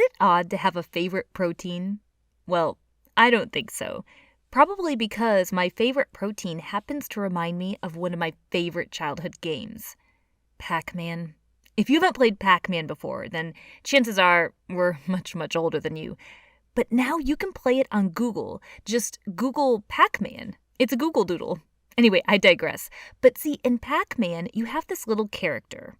it odd to have a favorite protein? Well, I don't think so. Probably because my favorite protein happens to remind me of one of my favorite childhood games, Pac-Man. If you haven't played Pac-Man before, then chances are we're much, much older than you. But now you can play it on Google. Just Google Pac-Man. It's a Google Doodle. Anyway, I digress. But see, in Pac-Man, you have this little character.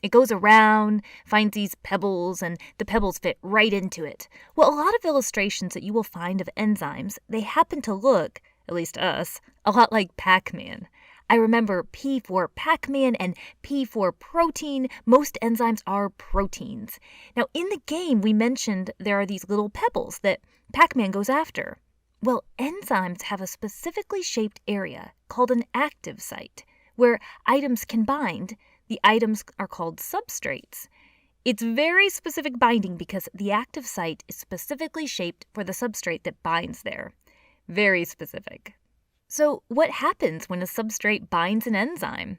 It goes around, finds these pebbles, and the pebbles fit right into it. Well, a lot of illustrations that you will find of enzymes, they happen to look, at least to us, a lot like Pac-Man. I remember P for Pac-Man and P for protein. Most enzymes are proteins. Now, in the game, we mentioned there are these little pebbles that Pac-Man goes after. Well, enzymes have a specifically shaped area called an active site, where items can bind. The items are called substrates. It's very specific binding because the active site is specifically shaped for the substrate that binds there. Very specific. So what happens when a substrate binds an enzyme?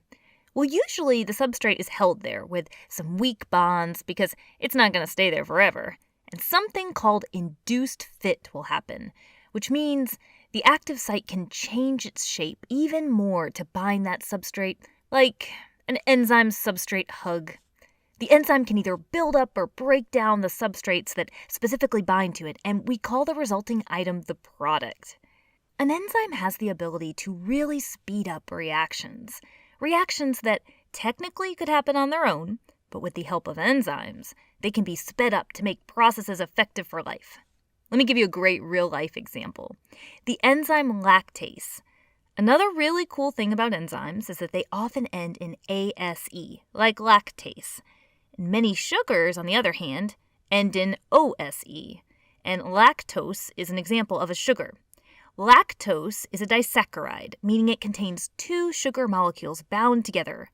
Well, usually the substrate is held there with some weak bonds because it's not going to stay there forever. And something called induced fit will happen, which means the active site can change its shape even more to bind that substrate, like an enzyme substrate hug. The enzyme can either build up or break down the substrates that specifically bind to it, and we call the resulting item the product. An enzyme has the ability to really speed up reactions that technically could happen on their own, but with the help of enzymes, they can be sped up to make processes effective for life. Let me give you a great real-life example. The enzyme lactase. Another really cool thing about enzymes is that they often end in ASE, like lactase. Many sugars, on the other hand, end in OSE, and lactose is an example of a sugar. Lactose is a disaccharide, meaning it contains two sugar molecules bound together.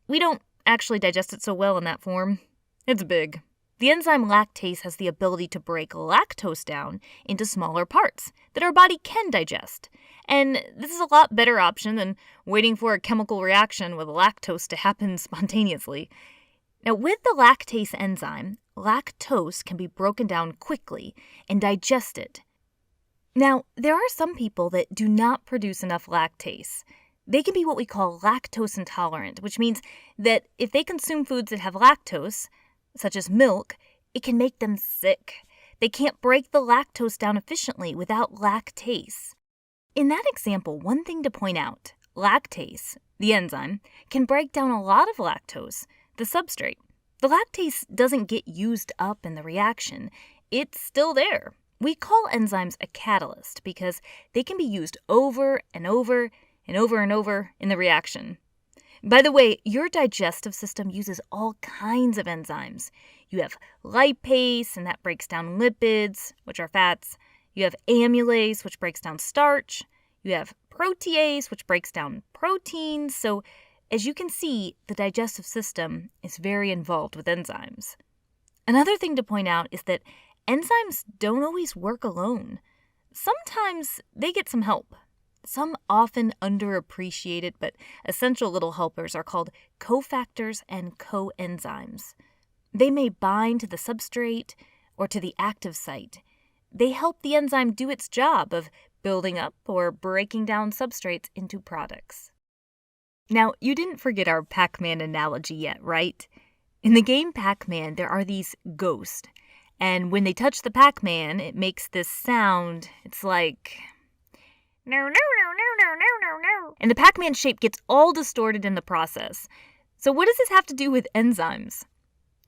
We don't actually digest it so well in that form. It's big. The enzyme lactase has the ability to break lactose down into smaller parts that our body can digest. And this is a lot better option than waiting for a chemical reaction with lactose to happen spontaneously. Now, with the lactase enzyme, lactose can be broken down quickly and digested. Now, there are some people that do not produce enough lactase. They can be what we call lactose intolerant, which means that if they consume foods that have lactose, such as milk, it can make them sick. They can't break the lactose down efficiently without lactase. In that example, one thing to point out, lactase, the enzyme, can break down a lot of lactose, the substrate. The lactase doesn't get used up in the reaction. It's still there. We call enzymes a catalyst because they can be used over and over and over and over in the reaction. By the way, your digestive system uses all kinds of enzymes. You have lipase, and that breaks down lipids, which are fats. You have amylase, which breaks down starch. You have protease, which breaks down proteins. So, as you can see, the digestive system is very involved with enzymes. Another thing to point out is that enzymes don't always work alone. Sometimes they get some help. Some often underappreciated but essential little helpers are called cofactors and coenzymes. They may bind to the substrate or to the active site. They help the enzyme do its job of building up or breaking down substrates into products. Now, you didn't forget our Pac-Man analogy yet, right? In the game Pac-Man, there are these ghosts, and when they touch the Pac-Man, it makes this sound. It's like, no, no, no, no, no, no, no, no. And the Pac-Man shape gets all distorted in the process. So what does this have to do with enzymes?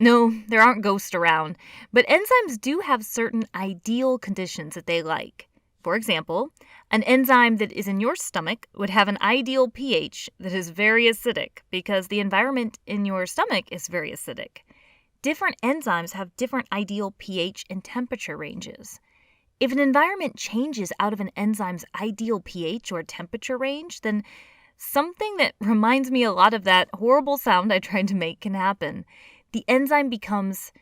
No, there aren't ghosts around, but enzymes do have certain ideal conditions that they like. For example, an enzyme that is in your stomach would have an ideal pH that is very acidic because the environment in your stomach is very acidic. Different enzymes have different ideal pH and temperature ranges. If an environment changes out of an enzyme's ideal pH or temperature range, then something that reminds me a lot of that horrible sound I tried to make can happen. The enzyme becomes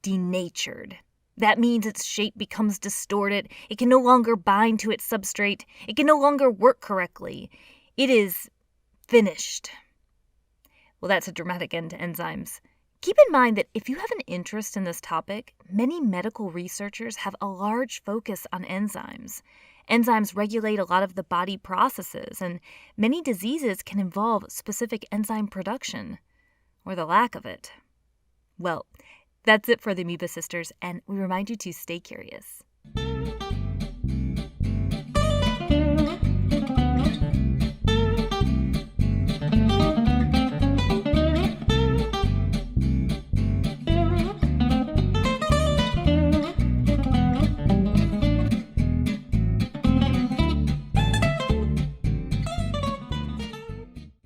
denatured. That means its shape becomes distorted. It can no longer bind to its substrate. It can no longer work correctly. It is finished. Well, that's a dramatic end to enzymes. Keep in mind that if you have an interest in this topic, many medical researchers have a large focus on enzymes. Enzymes regulate a lot of the body processes, and many diseases can involve specific enzyme production, or the lack of it. Well, that's it for the Amoeba Sisters, and we remind you to stay curious.